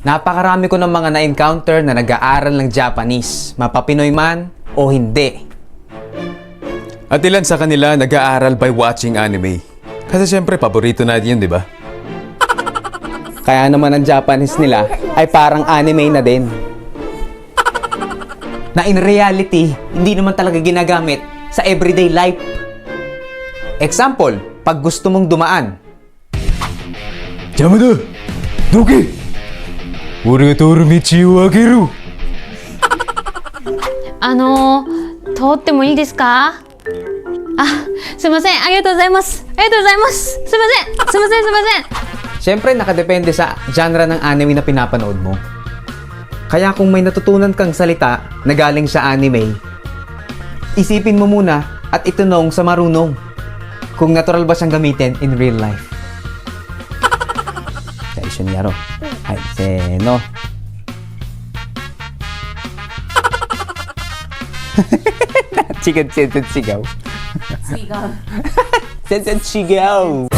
Napakarami ko ng mga na-encounter na nag-aaral ng Japanese, mapapinoy man o hindi. At ilan sa kanila nag-aaral by watching anime. Kasi syempre, paborito natin yun, di ba? Kaya naman ang Japanese nila ay parang anime na din. Na in reality, hindi naman talaga ginagamit sa everyday life. Example, pag gusto mong dumaan. Yamada! Doki! Ore ga toru michi o ageru! 通ってもいいですか？あ、すいません。ありがとうございます。ありがとうございます。すいません。すいません。すいません。 Siyempre, nakadepende sa genre ng anime na pinapanood mo. Kaya kung may natutunan kang salita na galing sa anime, isipin mo muna at itanong sa marunong kung natural ba siyang gamitin in real life. Sa isun yaro. Ay, seno. Chicken sentence sigaw. Sigaw. Sentence sigaw.